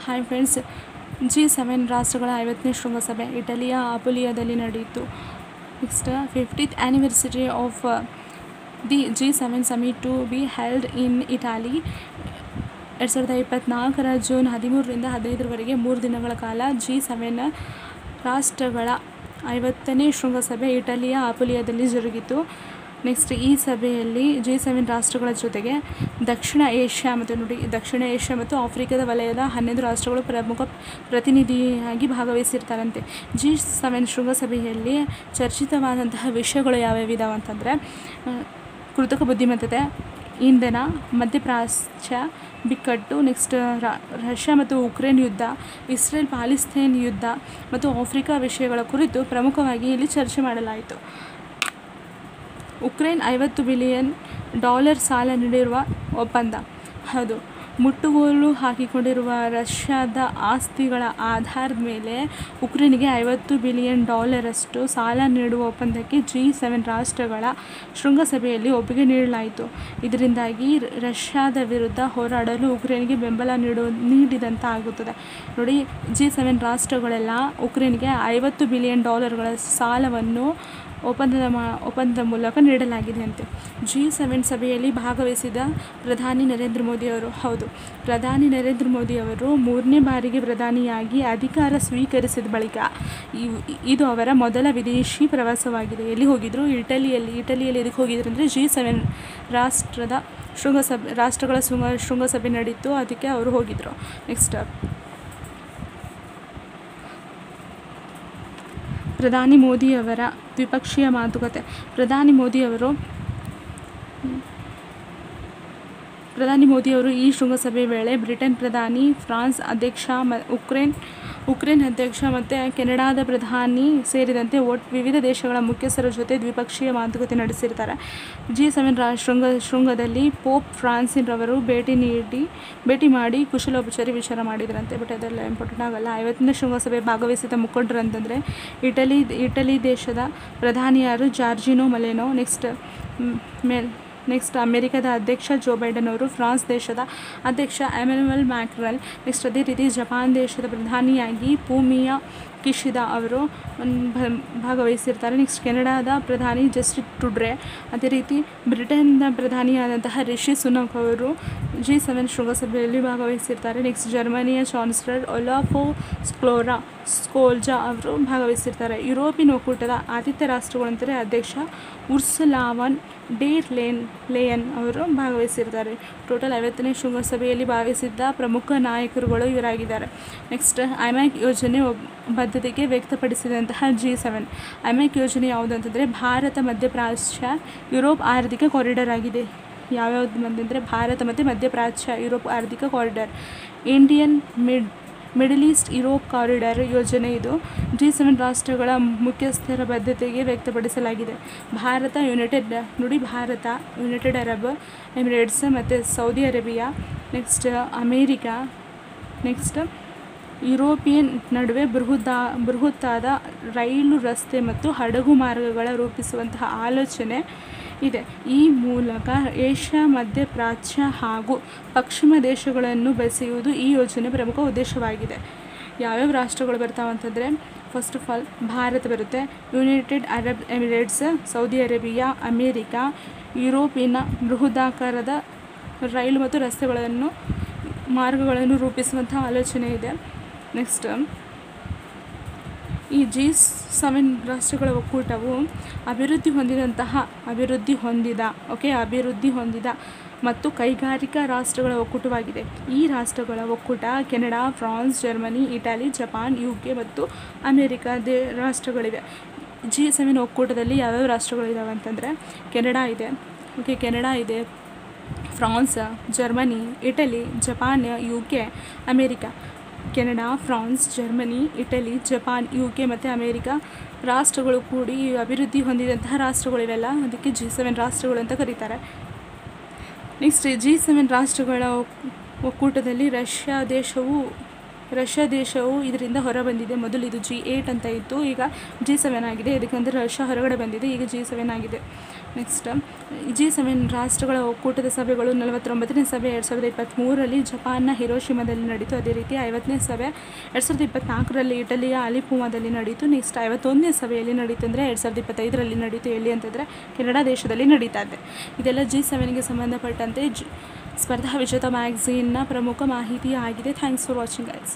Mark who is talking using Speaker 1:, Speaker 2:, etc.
Speaker 1: Hi friends, G7 ರಾಷ್ಟ್ರಗಳ 50ನೇ ಶೃಂಗಸಭೆ ಇಟಲಿಯ ಅಪುಲಿಯಾದಲ್ಲಿ ನಡೆಯಿತು. Next 50th anniversary of the G7 summit to be held in Italy. 2024 June 13ರಿಂದ 15ರವರೆಗೆ 3 ದಿನಗಳ ಕಾಲ G7 ರಾಷ್ಟ್ರಗಳ 50ನೇ ಶೃಂಗಸಭೆ ಇಟಲಿಯ ಅಪುಲಿಯಾದಲ್ಲಿ ಜರುಗಿತು. ನೆಕ್ಸ್ಟ್ ಈ ಸಭೆಯಲ್ಲಿ G7 ರಾಷ್ಟ್ರಗಳ ಜೊತೆಗೆ ದಕ್ಷಿಣ ಏಷ್ಯಾ ಮತ್ತು ಆಫ್ರಿಕಾದ ವಲಯದ 11 ರಾಷ್ಟ್ರಗಳು ಪ್ರಮುಖ ಪ್ರತಿನಿಧಿಯಾಗಿ ಭಾಗವಹಿಸಿರ್ತಾರಂತೆ. G7 ಶೃಂಗಸಭೆಯಲ್ಲಿ ಚರ್ಚಿತವಾದಂತಹ ವಿಷಯಗಳು ಯಾವ್ಯಾವಿದಾವೆ ಅಂತಂದರೆ ಕೃತಕ ಬುದ್ಧಿಮತ್ತತೆ, ಇಂಧನ, ಮಧ್ಯಪ್ರಾಚ್ಯ ಬಿಕ್ಕಟ್ಟು, ನೆಕ್ಸ್ಟ್ ರಷ್ಯಾ ಮತ್ತು ಉಕ್ರೇನ್ ಯುದ್ಧ, ಇಸ್ರೇಲ್ ಪಾಲಿಸ್ತೇನ್ ಯುದ್ಧ ಮತ್ತು ಆಫ್ರಿಕಾ ವಿಷಯಗಳ ಕುರಿತು ಪ್ರಮುಖವಾಗಿ ಇಲ್ಲಿ ಚರ್ಚೆ ಮಾಡಲಾಯಿತು. ಉಕ್ರೇನ್ $50 ಬಿಲಿಯನ್ ಸಾಲ ನೀಡಿರುವ ಒಪ್ಪಂದ. ಹೌದು, ಮುಟ್ಟುಗೋಲು ಹಾಕಿಕೊಂಡಿರುವ ರಷ್ಯಾದ ಆಸ್ತಿಗಳ ಆಧಾರದ ಮೇಲೆ ಉಕ್ರೇನ್ಗೆ $50 ಬಿಲಿಯನ್ ಅಷ್ಟು ಸಾಲ ನೀಡುವ ಒಪ್ಪಂದಕ್ಕೆ G7 ರಾಷ್ಟ್ರಗಳ ಶೃಂಗಸಭೆಯಲ್ಲಿ ಒಪ್ಪಿಗೆ ನೀಡಲಾಯಿತು. ಇದರಿಂದಾಗಿ ರಷ್ಯಾದ ವಿರುದ್ಧ ಹೋರಾಡಲು ಉಕ್ರೇನ್ಗೆ ಬೆಂಬಲ ನೀಡಿದಂತಾಗುತ್ತದೆ. ನೋಡಿ, G7 ರಾಷ್ಟ್ರಗಳೆಲ್ಲ ಉಕ್ರೇನ್ಗೆ $50 ಬಿಲಿಯನ್ ಸಾಲವನ್ನು ಒಪ್ಪಂದದ ಮೂಲಕ ನೀಡಲಾಗಿದೆ ಅಂತೆ. G7 ಸಭೆಯಲ್ಲಿ ಭಾಗವಹಿಸಿದ ಪ್ರಧಾನಿ ನರೇಂದ್ರ ಮೋದಿ ಅವರು. ಹೌದು, ಪ್ರಧಾನಿ ನರೇಂದ್ರ ಮೋದಿ ಅವರು 3ನೇ ಬಾರಿಗೆ ಪ್ರಧಾನಿಯಾಗಿ ಅಧಿಕಾರ ಸ್ವೀಕರಿಸಿದ ಬಳಿಕ ಇದು ಅವರ ಮೊದಲ ವಿದೇಶಿ ಪ್ರವಾಸವಾಗಿದೆ. ಎಲ್ಲಿ ಹೋಗಿದ್ರು? ಇಟಲಿಯಲ್ಲಿ ಎದಕ್ಕೆ ಹೋಗಿದ್ರು ಅಂದರೆ G7 ರಾಷ್ಟ್ರಗಳ ಶೃಂಗಸಭೆ ನಡೀತು, ಅದಕ್ಕೆ ಅವರು ಹೋಗಿದ್ರು. ನೆಕ್ಸ್ಟ್ ಪ್ರಧಾನಿ ಮೋದಿಯವರ ದ್ವಿಪಕ್ಷೀಯ ಮಾತುಕತೆ. ಪ್ರಧಾನಿ ಮೋದಿಯವರು ಈ ಶೃಂಗಸಭೆ ವೇಳೆ ಬ್ರಿಟನ್ ಪ್ರಧಾನಿ, ಫ್ರಾನ್ಸ್ ಅಧ್ಯಕ್ಷ, ಉಕ್ರೇನ್ ಅಧ್ಯಕ್ಷ ಮತ್ತು ಕೆನಡಾದ ಪ್ರಧಾನಿ ಸೇರಿದಂತೆ ವಿವಿಧ ದೇಶಗಳ ಮುಖ್ಯಸ್ಥರ ಜೊತೆ ದ್ವಿಪಕ್ಷೀಯ ಮಾತುಕತೆ ನಡೆಸಿರ್ತಾರೆ. G7 ಶೃಂಗದಲ್ಲಿ ಪೋಪ್ ಫ್ರಾನ್ಸಿಸ್ ರವರು ಭೇಟಿ ಮಾಡಿ ಕುಶಲೋಪಚಾರಿ ವಿಚಾರ ಮಾಡಿದ್ರಂತೆ. ಬಟ್ ಅದೆಲ್ಲ ಇಂಪಾರ್ಟೆಂಟ್ ಆಗಲ್ಲ. 50ನೇ ಶೃಂಗಸಭೆ ಭಾಗವಹಿಸಿದ ಮುಖಂಡರು ಅಂತಂದರೆ ಇಟಲಿ ದೇಶದ ಪ್ರಧಾನಿ ಯಾರು? ಜಾರ್ಜಿನೋ ಮೆಲೋನಿ. ನೆಕ್ಸ್ಟ್ ಅಮೆರಿಕದ ಅಧ್ಯಕ್ಷ ಜೋ ಬೈಡನ್ ಅವರು, ಫ್ರಾನ್ಸ್ ದೇಶದ ಅಧ್ಯಕ್ಷ ಎಮ್ಯಾನ್ಯುಯಲ್ ಮ್ಯಾಕ್ರಾನ್, ನೆಕ್ಸ್ಟ್ ಅದೇ ರೀತಿ ಜಪಾನ್ ದೇಶದ ಪ್ರಧಾನಿಯಾಗಿ ಫುಮಿಯೋ ಕಿಶಿದಾ ಅವರು ಭಾಗವಹಿಸಿರ್ತಾರೆ. ನೆಕ್ಸ್ಟ್ ಕೆನಡಾದ ಪ್ರಧಾನಿ ಜಸ್ಟಿನ್ ಟ್ರುಡೋ, ಅದೇ ರೀತಿ ಬ್ರಿಟನ್ನ ಪ್ರಧಾನಿಯಾದಂತಹ ರಿಷಿ ಸುನಕ್ ಅವರು G7 ಶೃಂಗಸಭೆಯಲ್ಲಿ ಭಾಗವಹಿಸಿರ್ತಾರೆ. ನೆಕ್ಸ್ಟ್ ಜರ್ಮನಿಯ ಚಾನ್ಸಲರ್ ಒಲಾಫ್ ಸ್ಕೋಲ್ಜಾ ಅವರು ಭಾಗವಹಿಸಿರ್ತಾರೆ. ಯುರೋಪಿಯನ್ ಒಕ್ಕೂಟದ ಆತಿಥ್ಯ ರಾಷ್ಟ್ರಗಳಂದರೆ ಅಧ್ಯಕ್ಷ ಉರ್ಸುಲಾ ವಾನ್ ಡೆರ್ ಲೆಯನ್ ಅವರು ಭಾಗವಹಿಸಿರ್ತಾರೆ. ಟೋಟಲ್ 50ನೇ ಶೃಂಗಸಭೆಯಲ್ಲಿ ಭಾಗವಹಿಸಿದ್ದ ಪ್ರಮುಖ ನಾಯಕರುಗಳು ಇವರಾಗಿದ್ದಾರೆ. ನೆಕ್ಸ್ಟ್ ಐಮ್ಯಾಕ್ ಯೋಜನೆ ಬದ್ಧತೆಗೆ ವ್ಯಕ್ತಪಡಿಸಿದಂತಹ G7. ಐಮ್ಯಾಕ್ ಯೋಜನೆ ಯಾವುದು ಅಂತಂದರೆ ಭಾರತ ಮಧ್ಯಪ್ರಾಚ್ಯ ಯುರೋಪ್ ಆರ್ಥಿಕ ಕಾರಿಡಾರ್ ಆಗಿದೆ. ಯಾವ್ಯಾವುದು ಅಂತಂದರೆ ಭಾರತ ಮತ್ತು ಮಧ್ಯಪ್ರಾಚ್ಯ ಯುರೋಪ್ ಆರ್ಥಿಕ corridor, Indian middle East Europe corridor ಯೋಜನೆ. ಇದು G7 ರಾಷ್ಟ್ರಗಳ ಮುಖ್ಯಸ್ಥರ ಬದ್ಧತೆಗೆ ವ್ಯಕ್ತಪಡಿಸಲಾಗಿದೆ. ಭಾರತ ಯುನೈಟೆಡ್ ಅರಬ್ ಎಮಿರೇಟ್ಸ್ ಮತ್ತು Saudi Arabia, next America, next European ನಡುವೆ ಬೃಹತ್ತಾದ ರೈಲು, ರಸ್ತೆ ಮತ್ತು ಹಡಗು ಮಾರ್ಗಗಳ ರೂಪಿಸುವಂತಹ ಆಲೋಚನೆ ಇದೆ. ಈ ಮೂಲಕ ಏಷ್ಯಾ, ಮಧ್ಯಪ್ರಾಚ್ಯ ಹಾಗೂ ಪಶ್ಚಿಮ ದೇಶಗಳನ್ನು ಬೆಸೆಯುವುದು ಈ ಯೋಜನೆ ಪ್ರಮುಖ ಉದ್ದೇಶವಾಗಿದೆ. ಯಾವ್ಯಾವ ರಾಷ್ಟ್ರಗಳು ಬರ್ತಾವೆ ಅಂತಂದರೆ ಫಸ್ಟ್ ಆಫ್ ಆಲ್ ಭಾರತ ಬರುತ್ತೆ, United Arab Emirates, Saudi Arabia, America, ಯುರೋಪಿನ ಬೃಹದಾಕಾರದ ರೈಲು ಮತ್ತು ಮಾರ್ಗಗಳನ್ನು ರೂಪಿಸುವಂಥ ಆಲೋಚನೆ ಇದೆ. ನೆಕ್ಸ್ಟ್ ಈ G7 ರಾಷ್ಟ್ರಗಳ ಒಕ್ಕೂಟವು ಅಭಿವೃದ್ಧಿ ಹೊಂದಿದ ಮತ್ತು ಕೈಗಾರಿಕಾ ರಾಷ್ಟ್ರಗಳ ಒಕ್ಕೂಟವಾಗಿದೆ. ಈ ರಾಷ್ಟ್ರಗಳ ಒಕ್ಕೂಟ Canada, France, Germany, Italy, Japan, UK ಮತ್ತು ಅಮೇರಿಕಾ ರಾಷ್ಟ್ರಗಳಿವೆ. G7 ಒಕ್ಕೂಟದಲ್ಲಿ ಯಾವ್ಯಾವ ರಾಷ್ಟ್ರಗಳಿದ್ದಾವೆ ಅಂತಂದರೆ ಕೆನಡಾ ಇದೆ, France, Germany, Italy, Japan, UK, America. Canada, France, Germany, Italy, Japan, UK ಮತ್ತು ಅಮೇರಿಕಾ ರಾಷ್ಟ್ರಗಳು ಕೂಡಿ ಅಭಿವೃದ್ಧಿ ಹೊಂದಿದಂತಹ ರಾಷ್ಟ್ರಗಳಿವೆಲ್ಲ, ಅದಕ್ಕೆ G7 ರಾಷ್ಟ್ರಗಳು ಅಂತ ಕರೀತಾರೆ. ನೆಕ್ಸ್ಟ್ G7 ರಾಷ್ಟ್ರಗಳ ಒಕ್ಕೂಟದಲ್ಲಿ ರಷ್ಯಾ ದೇಶವು ಇದರಿಂದ ಹೊರಬಂದಿದೆ. ಮೊದಲು ಇದು G8 ಅಂತ ಇತ್ತು, ಈಗ G7 ಆಗಿದೆ. ಇದಕ್ಕಂದರೆ ರಷ್ಯಾ ಹೊರಗಡೆ ಬಂದಿದೆ, ಈಗ G7 ಆಗಿದೆ. ನೆಕ್ಸ್ಟ್ G7 ರಾಷ್ಟ್ರಗಳ ಒಕ್ಕೂಟದ ಸಭೆಗಳು 49ನೇ ಸಭೆ 2023ರಲ್ಲಿ ಜಪಾನ್ನ ಹಿರೋಶಿಮಾದಲ್ಲಿ ನಡೀತು. ಅದೇ ರೀತಿ 50ನೇ ಸಭೆ 2024ರಲ್ಲಿ ಇಟಲಿಯ ಅಲಿಪುಮಾದಲ್ಲಿ ನಡೀತು. ನೆಕ್ಸ್ಟ್ 51ನೇ ಸಭೆಯಲ್ಲಿ ನಡೀತು ಅಂದರೆ 2025ರಲ್ಲಿ ನಡೀತು. ಎಲ್ಲಿ ಅಂತಂದರೆ ಕೆನಡಾ ದೇಶದಲ್ಲಿ ನಡೀತಾ ಇದೆ. ಇದೆಲ್ಲ G7ಗೆ ಸಂಬಂಧಪಟ್ಟಂತೆ ಸ್ಪರ್ಧಾ ವಿಜೇತ ಮ್ಯಾಗಝೀನ್ನ ಪ್ರಮುಖ ಮಾಹಿತಿ ಆಗಿದೆ. Thanks for watching guys.